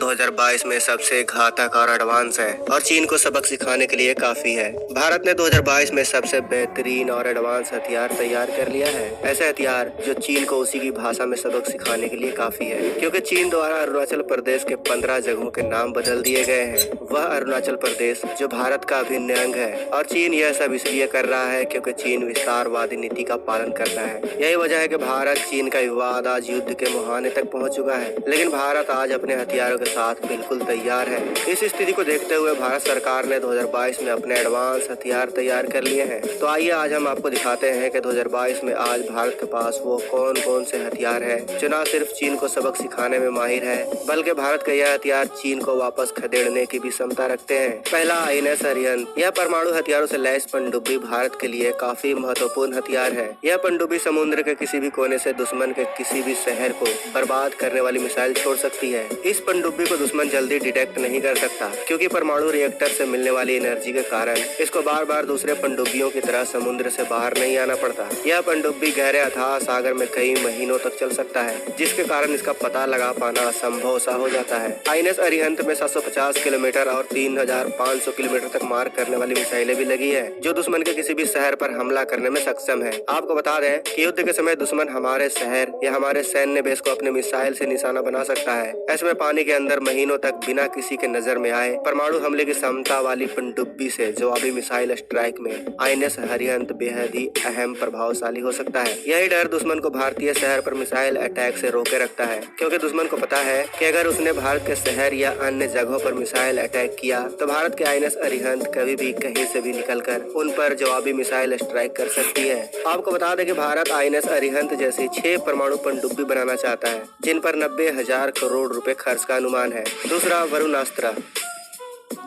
2022 में सबसे घातक और एडवांस है और चीन को सबक सिखाने के लिए काफी है। भारत ने 2022 में सबसे बेहतरीन और एडवांस हथियार तैयार कर लिया है। ऐसे हथियार जो चीन को उसी की भाषा में सबक सिखाने के लिए काफी है, क्योंकि चीन द्वारा अरुणाचल प्रदेश के 15 जगहों के नाम बदल दिए गए हैं। वह अरुणाचल प्रदेश जो भारत का अभिन्न अंग है, और चीन यह सब इसलिए कर रहा है क्योंकि चीन विस्तारवादी नीति का पालन करता है। यही वजह है कि भारत चीन का विवाद आज युद्ध के मुहाने तक पहुंच चुका है, लेकिन भारत आज अपने हथियारों के साथ बिल्कुल तैयार है। इस स्थिति को देखते हुए भारत सरकार ने 2022 में अपने एडवांस हथियार तैयार कर लिए हैं। तो आइए आज हम आपको दिखाते हैं कि 2022 में आज भारत के पास वो कौन कौन से हथियार है जो न सिर्फ चीन को सबक सिखाने में माहिर है, बल्कि भारत का यह हथियार चीन को वापस खदेड़ने की भी क्षमता रखते हैं। पहला, आईएनएस अरिहंत। यह परमाणु हथियारों से लैस पनडुब्बी भारत के लिए काफी महत्वपूर्ण हथियार है। यह पनडुब्बी समुद्र के किसी भी कोने से दुश्मन के किसी भी शहर को बर्बाद करने वाली मिसाइल छोड़ सकती है। इस पनडुब्बी को दुश्मन जल्दी डिटेक्ट नहीं कर सकता, क्योंकि परमाणु रिएक्टर से मिलने वाली एनर्जी के कारण इसको बार बार दूसरे पनडुब्बियों की तरह समुद्र से बाहर नहीं आना पड़ता। यह पनडुब्बी गहरे अथाह सागर में कई महीनों तक चल सकता है, जिसके कारण इसका पता लगा पाना असंभव सा हो जाता है। आईएनएस अरिहंत में 750 किलोमीटर और 3500 किलोमीटर तक मार करने वाली मिसाइलें भी लगी है, जो दुश्मन के किसी भी शहर पर हमला करने में सक्षम है। आपको बता दें कि युद्ध के समय दुश्मन हमारे शहर या हमारे सैन्य बेस को अपने मिसाइल से निशाना बना सकता है। ऐसे में पानी के अंदर महीनों तक बिना किसी के नजर में आए परमाणु हमले की क्षमता वाली पनडुब्बी से जवाबी मिसाइल स्ट्राइक में आईएनएस अरिहंत बेहद ही अहम प्रभावशाली हो सकता है। यही डर दुश्मन को भारतीय शहर पर मिसाइल अटैक से रोके रखता है, क्योंकि दुश्मन को पता है कि अगर उसने भारत के शहर या अन्य जगहों पर मिसाइल अटैक किया तो भारत के आईएनएस अरिहंत कभी भी कहीं से भी निकलकर उन पर जवाबी मिसाइल स्ट्राइक कर सकती है। आपको बता दें कि भारत आईएनएस अरिहंत जैसी 6 परमाणु पनडुब्बी बनाना चाहता है, जिन पर 90,000 करोड़ रुपए खर्च का अनुमान है। दूसरा, वरुणास्त्र।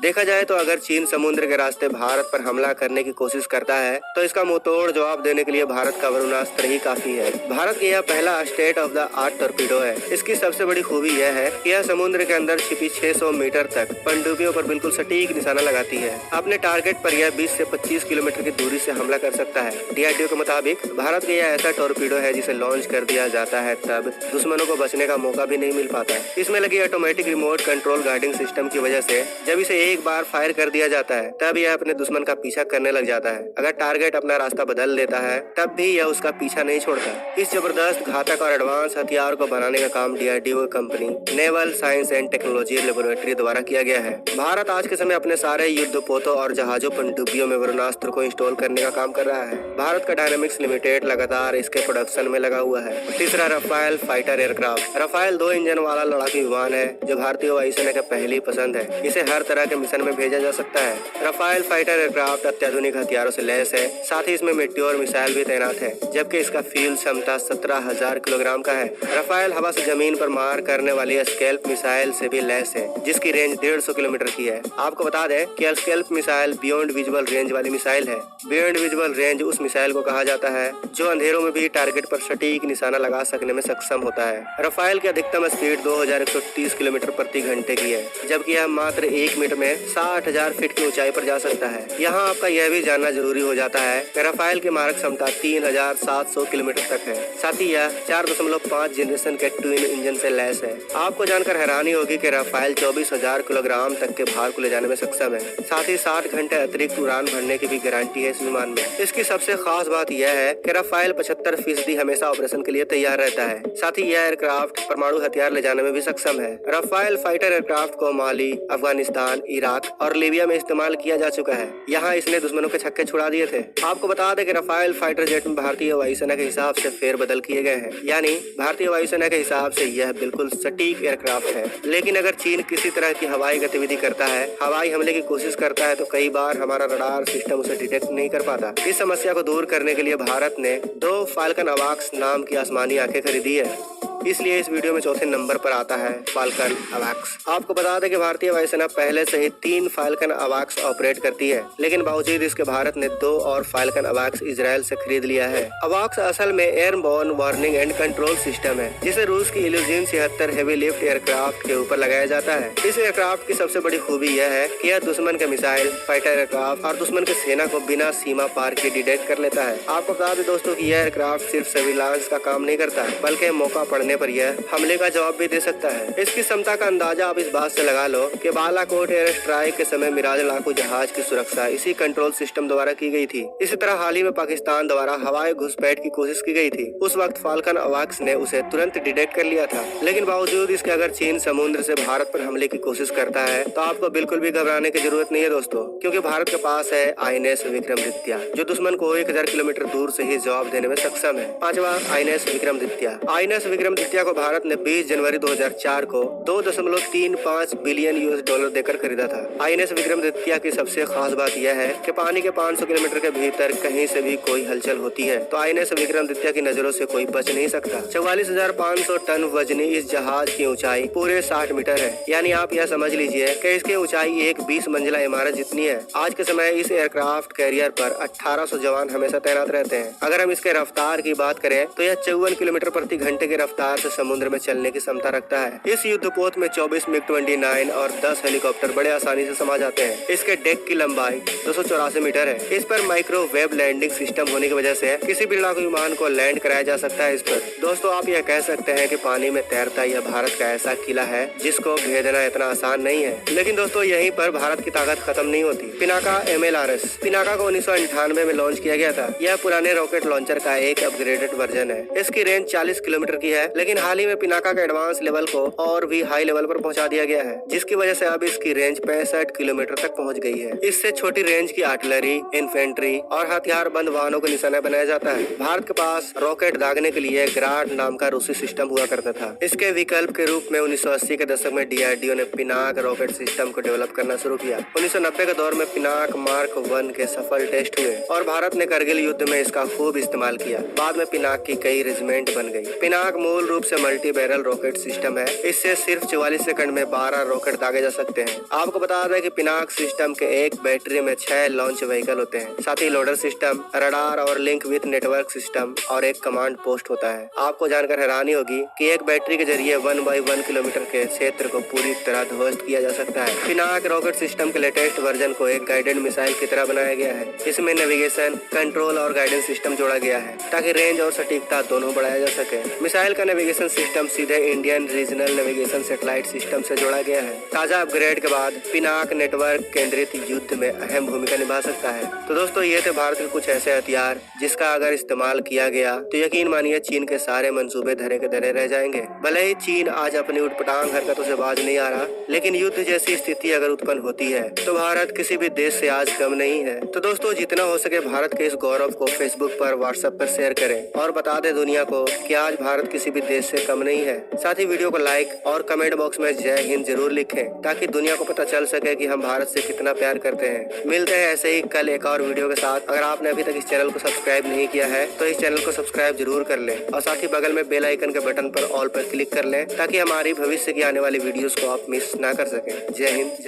देखा जाए तो अगर चीन समुद्र के रास्ते भारत पर हमला करने की कोशिश करता है तो इसका मुंहतोड़ जवाब देने के लिए भारत का वरुणास्त्र ही काफी है। भारत का यह पहला state of the art torpedo है। इसकी सबसे बड़ी खूबी यह है कि यह समुद्र के अंदर छिपी 600 मीटर तक पनडुब्बियों पर बिल्कुल सटीक निशाना लगाती है। अपने टारगेट पर यह 20 से 25 किलोमीटर की दूरी से हमला कर सकता है। डीआरडीओ के मुताबिक भारत का यह ऐसा टॉर्पीडो है जिसे लॉन्च कर दिया जाता है तब दुश्मनों को बचने का मौका भी नहीं मिल पाता। इसमें लगी automatic remote control guiding system की वजह से जब इसे एक बार फायर कर दिया जाता है तब यह अपने दुश्मन का पीछा करने लग जाता है। अगर टारगेट अपना रास्ता बदल देता है तब भी यह उसका पीछा नहीं छोड़ता। इस जबरदस्त, घातक और एडवांस हथियार को बनाने का काम DRDO company naval science and technology laboratory द्वारा किया गया है। भारत आज के समय अपने सारे युद्धपोतों और जहाजों पनडुब्बियों में वरुणास्त्र को इंस्टॉल करने का काम कर रहा है। भारत का डायनामिक्स लिमिटेड लगातार इसके प्रोडक्शन में लगा हुआ है। तीसरा, Rafale fighter aircraft. Rafale 2 engine वाला लड़ाकू विमान है जो भारतीय वायुसेना की पहली पसंद है। इसे हर तरह के मिशन में भेजा जा सकता है। रफाल फाइटर एयरक्राफ्ट अत्याधुनिक हथियारों से लैस है, साथ ही इसमें मेट्योर मिसाइल भी तैनात है, जबकि इसका फ्यूल क्षमता 17,000 किलोग्राम का है। रफाल हवा से जमीन पर मार करने वाली स्कैल्प मिसाइल से भी लैस है, जिसकी रेंज 150 किलोमीटर की है। आपको बता दें कि scalp missile beyond visual range वाली मिसाइल है। बियॉन्ड विजुअल रेंज उस मिसाइल को कहा जाता है जो अंधेरों में भी टारगेट पर सटीक निशाना लगा सकने में सक्षम होता है। रफाल की अधिकतम स्पीड 2130 किलोमीटर प्रति घंटे की है, जबकि यह मात्र 1 मिनट में 60,000 फीट की ऊंचाई पर जा सकता है। यहाँ आपका यह भी जानना जरूरी हो जाता है कि रफाल की मारक क्षमता 3700 किलोमीटर तक है। साथ ही यह 4.5 जनरेशन के ट्विन इंजन से लैस है। आपको जानकर हैरानी होगी कि रफाल 24,000 किलोग्राम तक के भार को ले जाने में सक्षम है। साथ ही 60 घंटे अतिरिक्त उड़ान भरने की भी गारंटी है इस विमान में। इसकी सबसे खास बात यह है कि रफाल 75% हमेशा ऑपरेशन के लिए तैयार रहता है। साथ ही यह एयरक्राफ्ट परमाणु हथियार ले जाने में भी सक्षम है। रफाल फाइटर एयरक्राफ्ट को माली, अफगानिस्तान, इराक और लीबिया में इस्तेमाल किया जा चुका है। यहाँ इसने दुश्मनों के छक्के छुड़ा दिए थे। आपको बता दें कि रफाल फाइटर जेट में भारतीय वायुसेना के हिसाब से फेरबदल किए गए हैं, यानी भारतीय वायुसेना के हिसाब से यह बिल्कुल सटीक एयरक्राफ्ट है। लेकिन अगर चीन किसी तरह की हवाई गतिविधि करता है, हवाई हमले की कोशिश करता है, तो कई बार हमारा रडार सिस्टम उसे डिटेक्ट नहीं कर पाता। इस समस्या को दूर करने के लिए भारत ने 2 फाल्कन अवाक्स नाम की आसमानी आंखें खरीदी है। इसलिए इस वीडियो में चौथे नंबर पर आता है फाल्कन अवाक्स। आपको बता दें कि भारतीय वायुसेना पहले से ही 3 फाल्कन अवाक्स ऑपरेट करती है, लेकिन बावजूद इसके भारत ने 2 और फाल्कन अवाक्स इजराइल से खरीद लिया है। अवाक्स असल में airborne warning and control system है, जिसे रूस की इल्यूजिन 76 हेवी लिफ्ट एयरक्राफ्ट के ऊपर लगाया जाता है। इस एयरक्राफ्ट की सबसे बड़ी खूबी यह है कि यह दुश्मन के मिसाइल, फाइटर एयरक्राफ्ट और दुश्मन की सेना को बिना सीमा पार के डिटेक्ट कर लेता है। आपको बता दें दोस्तों कि यह एयरक्राफ्ट सिर्फ सर्विलांस का काम नहीं करता, बल्कि मौका पड़ने करने पर यह हमले का जवाब भी दे सकता है। इसकी क्षमता का अंदाजा आप इस बात से लगा लो कि बालाकोट एयर स्ट्राइक के समय मिराज लड़ाकू जहाज की सुरक्षा इसी कंट्रोल सिस्टम द्वारा की गई थी। इसी तरह हाल ही में पाकिस्तान द्वारा हवाई घुसपैठ की कोशिश की गई थी। उस वक्त फाल्कन अवाक्स ने उसे तुरंत डिटेक्ट कर लिया था। लेकिन बावजूद इसके अगर चीन समुद्र से भारत पर हमले की कोशिश करता है तो आपको बिल्कुल भी घबराने की जरूरत नहीं है दोस्तों, क्योंकि भारत के पास है INS विक्रमादित्य, जो दुश्मन को 1000 किलोमीटर दूर से ही जवाब देने में सक्षम है। पांचवा INS विक्रमादित्य। INS विक्रमादित्य को भारत ने 20 जनवरी 2004 को 2.35 बिलियन US $, देकर खरीदा था। INS विक्रमादित्य की सबसे खास बात यह है कि पानी के 500 किलोमीटर के भीतर कहीं से भी कोई हलचल होती है तो INS विक्रमादित्य की नजरों से कोई बच नहीं सकता। 44,500 टन वजनी इस जहाज की ऊंचाई पूरे 60 मीटर है, यानी आप यह समझ लीजिए कि इसकी ऊंचाई एक 20 मंजिला इमारत जितनी है। आज के समय इस एयरक्राफ्ट कैरियर पर 1800 जवान हमेशा तैनात रहते हैं। अगर हम इसके रफ्तार की बात करें तो यह 54 किलोमीटर प्रति घंटे की रफ्तार से समुद्र में चलने की क्षमता रखता है। इस युद्धपोत में 24 MiG-29 और 10 हेलीकॉप्टर बड़े आसानी से समा जाते हैं। इसके डेक की लंबाई 284 मीटर है। इस पर माइक्रोवेव लैंडिंग सिस्टम होने की वजह से किसी भी लड़ाकू विमान को लैंड कराया जा सकता है इस पर। दोस्तों, आप यह कह सकते हैं कि पानी में तैरता यह भारत का ऐसा किला है जिसको भेदना इतना आसान नहीं है। लेकिन दोस्तों, यहीं पर भारत की ताकत खत्म नहीं होती। पिनाका MLRS। पिनाका को 1998 में लॉन्च किया गया था। यह पुराने रॉकेट लॉन्चर का एक अपग्रेडेड वर्जन है। इसकी रेंज 40 किलोमीटर की है, लेकिन हाल ही में पिनाका के एडवांस लेवल को और भी हाई लेवल पर पहुंचा दिया गया है, जिसकी वजह से अब इसकी रेंज 65 किलोमीटर तक पहुंच गई है। इससे छोटी रेंज की आर्टिलरी, इन्फेंट्री और हथियार बंद वाहनों को निशाना बनाया जाता है। भारत के पास रॉकेट दागने के लिए ग्राड नाम का रूसी सिस्टम हुआ करता था। इसके विकल्प के रूप में 1980 के दशक में DRDO ने पिनाक रॉकेट सिस्टम को डेवलप करना शुरू किया। 1990 के दौर में पिनाक मार्क 1 के सफल टेस्ट हुए और भारत ने करगिल युद्ध में इसका खूब इस्तेमाल किया। बाद में पिनाक की कई रेजिमेंट बन गई। पिनाक मूल रूप से मल्टी बैरल रॉकेट सिस्टम है। इससे सिर्फ 44 सेकंड में 12 रॉकेट दागे जा सकते हैं। आपको बता दें कि पिनाक सिस्टम के एक बैटरी में 6 लॉन्च व्हीकल होते हैं। साथ ही लोडर सिस्टम, रडार और लिंक विथ नेटवर्क सिस्टम और एक कमांड पोस्ट होता है। आपको जानकर हैरानी होगी कि एक बैटरी के जरिए 1/1 किलोमीटर के क्षेत्र को पूरी तरह ध्वस्त किया जा सकता है। पिनाक रॉकेट सिस्टम के लेटेस्ट वर्जन को एक गाइडेड मिसाइल की तरह बनाया गया है। इसमें नेविगेशन, कंट्रोल और गाइडेंस सिस्टम जोड़ा गया है ताकि रेंज और सटीकता दोनों बढ़ाया जा सके। मिसाइल का नेविगेशन सिस्टम सीधे Indian regional navigation satellite system से जोड़ा गया है। ताजा अपग्रेड के बाद पिनाक नेटवर्क केंद्रित युद्ध में अहम भूमिका निभा सकता है। तो दोस्तों, ये थे भारत के कुछ ऐसे हथियार जिसका अगर इस्तेमाल किया गया तो यकीन मानिए चीन के सारे मंसूबे धरे के धरे रह जाएंगे। भले ही चीन आज अपनी उटपटांग हरकतों से बाज नहीं आ रहा, लेकिन युद्ध जैसी स्थिति अगर उत्पन्न होती है तो भारत किसी भी देश से आज कम नहीं है। तो दोस्तों, जितना हो सके भारत के इस गौरव को फेसबुक पर, व्हाट्सएप पर शेयर करें और बता दें दुनिया को कि आज भारत किसी भी देश से कम नहीं है। साथ ही वीडियो को लाइक और कमेंट बॉक्स में जय हिंद जरूर लिखें ताकि दुनिया को पता चल सके कि हम भारत से कितना प्यार करते हैं। मिलते हैं ऐसे ही कल एक और वीडियो के साथ। अगर आपने अभी तक इस चैनल को सब्सक्राइब नहीं किया है तो इस चैनल को सब्सक्राइब जरूर कर लें और साथ ही बगल में बेल आइकन के बटन पर ऑल पर क्लिक कर लें ताकि हमारी भविष्य की आने वाली वीडियोस को आप मिस ना कर सकें। जय हिंद।